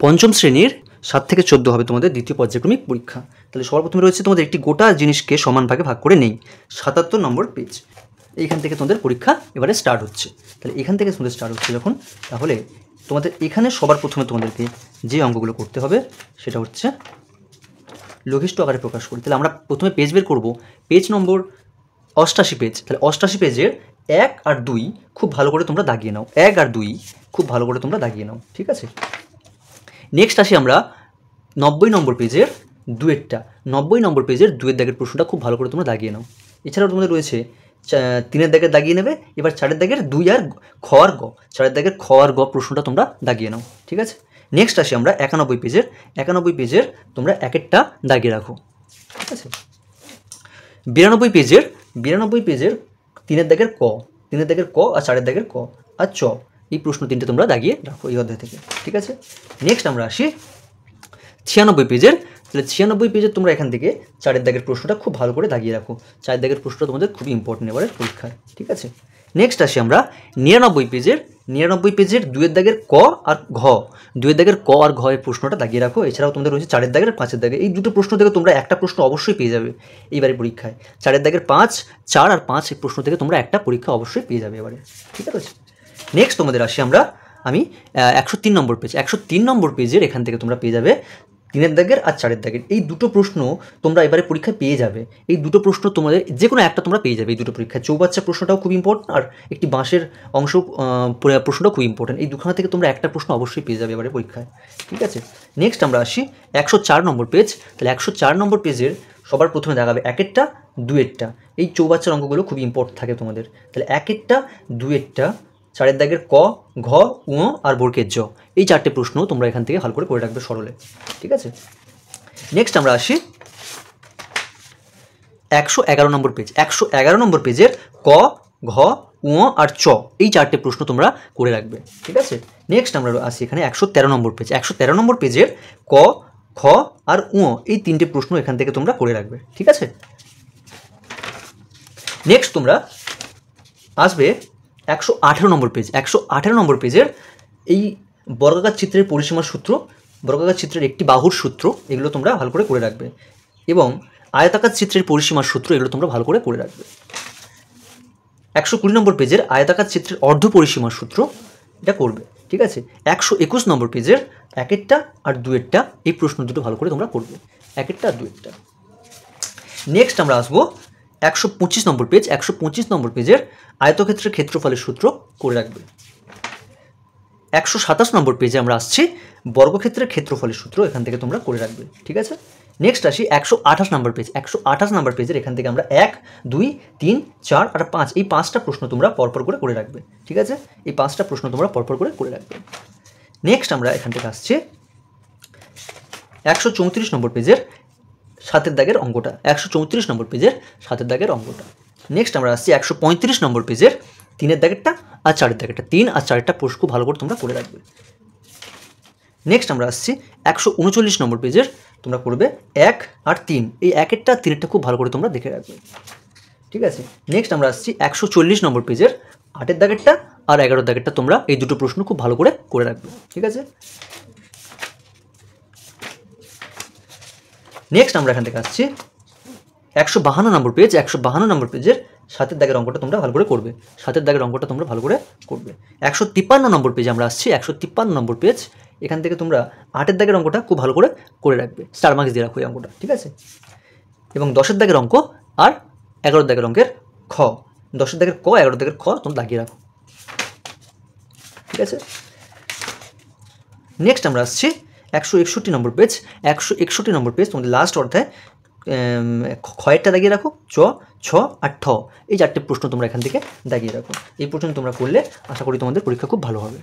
পঞ্চম শ্রেণীর 7 থেকে 14 হবে তোমাদের দ্বিতীয় পর্যায়ক্রমিক পরীক্ষা। তাহলে সবার প্রথমে রয়েছে তোমাদের একটি গোটা জিনিসকে সমান ভাগে ভাগ করে নেই, 77 নম্বর পেজ। এইখান থেকে তোমাদের পরীক্ষা এবারে স্টার্ট হচ্ছে। তাহলে এখান থেকে তোমাদের স্টার্ট হচ্ছে যখন, তাহলে তোমাদের এখানে সবার প্রথমে তোমাদেরকে যে অঙ্কগুলো করতে হবে সেটা হচ্ছে লঘিষ্ঠ আকারে প্রকাশ করি। তাহলে আমরা প্রথমে পেজ বের করব, পেজ নম্বর 88 পেজ। তাহলে 88 পেজের 1 আর 2 খুব ভালো করে তোমরা দাগিয়ে নাও, 1 আর 2 খুব ভালো করে তোমরা দাগিয়ে নাও, ঠিক আছে। নেক্সট আসি আমরা 90 নম্বর পেজের 2-এরটা, 90 নম্বর পেজের 2-এর দাগের প্রশ্নটা খুব ভালো করে তোমরা দাগিয়ে নাও। এছাড়াও তোমাদের রয়েছে 3-এর দাগের দাগিয়ে নেবে। এবার 4-এর দাগের 2 আর খ আর গ, 4-এর দাগের খ আর গ প্রশ্নটা তোমরা দাগিয়ে নাও, ঠিক আছে। নেক্সট আসি আমরা 91 পেজের, 91 পেজের তোমরা 1-একটা দাগিয়ে রাখো, ঠিক আছে। 92 পেজের 3-এর দাগের ক, 3-এর দাগের ক আর 4-এর দাগের ক আর চ, এই প্রশ্ন 3টে তোমরা দাগিয়ে রাখো এই অধ্যায় থেকে, ঠিক আছে। নেক্সট আমরা আসি 96 পেজের। তাহলে 96 পেজের তোমরা এখান থেকে 4-এর দাগের প্রশ্নটা খুব ভালো করে দাগিয়ে রাখো, 4-এর দাগের প্রশ্নটা তোমাদের খুব ইম্পর্টেন্ট এবারের পরীক্ষায়, ঠিক আছে। নেক্সট আসি আমরা 99 পেজের, 99 পেজের 2-এর দাগের ক আর ঘ, 2-এর দাগের ক আর ঘ এর প্রশ্নটা দাগিয়ে রাখো। এছাড়াও তোমাদের রয়েছে 4-এর দাগের 5-এর দাগের, এই দুটো প্রশ্ন থেকে তোমরা একটা প্রশ্ন অবশ্যই পেয়ে যাবে এইবারে পরীক্ষায়। 4-এর দাগের 5, 4 আর 5 এই প্রশ্ন থেকে তোমরা একটা পরীক্ষা অবশ্যই পেয়ে যাবে এবারে, ঠিক আছে। নেক্সট তোমাদের আসি আমি 103 নম্বর পেজ, 103 নম্বর পেজের এখান থেকে তোমরা পেয়ে যাবে 3-এর দাগের আর 4-এর দাগের, এই দুটো প্রশ্ন তোমরা এবারে পরীক্ষায় পেয়ে যাবে। এই দুটো প্রশ্ন তোমাদের যে কোনো একটা তোমরা পেয়ে যাবে এই দুটো পরীক্ষায়। চৌবাচ্চা প্রশ্নটাও খুব ইম্পর্টেন্ট আর একটি বাঁশের অংশ প্রশ্নটাও খুব ইম্পর্টেন্ট, এই দুখানা থেকে তোমরা একটা প্রশ্ন অবশ্যই পেয়ে যাবে এবারে পরীক্ষায়, ঠিক আছে। নেক্সট আমরা আসি 104 নম্বর পেজ। তাহলে 104 নম্বর পেজের সবার প্রথমে দেখাবে 1-এরটা 2-এরটা, এই চৌবাচ্চার অঙ্কগুলো খুব ইম্পর্টেন্ট থাকে তোমাদের। তাহলে 1-এরটা 2-এরটা, 4-এর দাগের ক, ঘ, উ আর বর্গের জ, এই 4টে প্রশ্ন তোমরা এখান থেকে ভালো করে রাখবে সরলে, ঠিক আছে। নেক্সট আমরা আসি 111 নম্বর পেজ, 111 নম্বর পেজের ক, ঘ, উ আর চ, এই 4টে প্রশ্ন তোমরা করে রাখবে, ঠিক আছে। নেক্সট আমরা আসি এখানে 113 নম্বর পেজ, 113 নম্বর পেজের ক, খ আর উ, এই 3টে প্রশ্ন এখান থেকে তোমরা করে রাখবে, ঠিক আছে। নেক্সট তোমরা আসবে 118 নম্বর পেজ, 118 নম্বর পেজের এই বর্গাকার চিত্রের পরিসীমার সূত্র, বর্গাকার চিত্রের একটি বাহুর সূত্র, এগুলো তোমরা ভালো করে রাখবে। এবং আয়তাকার চিত্রের পরিসীমার সূত্র, এগুলো তোমরা ভালো করে রাখবে। 120 নম্বর পেজের আয়তাকার চিত্রের অর্ধ পরিসীমার সূত্র, এটা করবে, ঠিক আছে। 121 নম্বর পেজের 1-এরটা আর 2-এরটা, এই প্রশ্ন দুটো ভালো করে তোমরা করবে, 1-এরটা আর 2-এরটা। নেক্সট আমরা আসবো 125 নম্বর পেজ, 125 নম্বর পেজের আয়তক্ষেত্রের ক্ষেত্রফলের সূত্র করে রাখবে। 127 নম্বর পেজে আমরা আসছি বর্গক্ষেত্রের ক্ষেত্রফলের সূত্র, এখান থেকে তোমরা করে রাখবে, ঠিক আছে। নেক্সট আসি 128 নম্বর পেজ, 128 নম্বর পেজের এখান থেকে আমরা 1, 2, 3, 4 আর 5, এই 5টা প্রশ্ন তোমরা পরপর করে রাখবে, ঠিক আছে। এই 5টা প্রশ্ন তোমরা পরপর করে রাখবে। নেক্সট আমরা এখান থেকে আসছি 134 নম্বর পেজের 7-এর দাগের অঙ্কটা, 134 নম্বর পেজের 7-এর দাগের অঙ্কটা। নেক্সট আমরা আসছি 135 নম্বর পেজের 3-এর দাগেরটা আর 4-এর দাগেরটা, 3 আর 4-টা প্রশ্ন খুব ভালো করে তোমরা করে রাখবে। নেক্সট আমরা আসছি 139 নম্বর পেজের তোমরা করবে 1 আর 3, এই 1-এরটা আর 3-এরটা খুব ভালো করে তোমরা দেখে রাখবে, ঠিক আছে। নেক্সট আমরা আসছি 140 নম্বর পেজের 8-এর দাগেরটা আর 11-এর দাগেরটা, তোমরা এই দুটো প্রশ্ন খুব ভালো করে রাখবে, ঠিক আছে। নেক্সট আমরা এখান থেকে আসছি 152 নম্বর পেজ, 152 নম্বর পেজের 7-এর দাগের অঙ্কটা তোমরা ভালো করে করবে, 7-এর দাগের অঙ্কটা তোমরা ভালো করে করবে। 153 নম্বর পেজে আমরা আসছি, 153 নম্বর পেজ, এখান থেকে তোমরা 8-এর দাগের অঙ্কটা খুব ভালো করে রাখবে, স্টার মার্কস দিয়ে রাখো এই অঙ্কটা, ঠিক আছে। এবং 10-এর দাগের অঙ্ক আর 11-এর দাগের অঙ্কের খ, 10-এর দাগের ক, 11-এর দাগের খ তোমরা দাগিয়ে রাখো, ঠিক আছে। নেক্সট আমরা আসছি 161 নম্বর পেজ, 161 নম্বর পেজ তোমাদের লাস্ট অধ্যায়, ক্ষয়েরটা দাগিয়ে রাখো, চ, ছ আর ঠ, এই 4টে প্রশ্ন তোমরা এখান থেকে দাগিয়ে রাখো। এই প্রশ্ন তোমরা করলে আশা করি তোমাদের পরীক্ষা খুব ভালো হবে।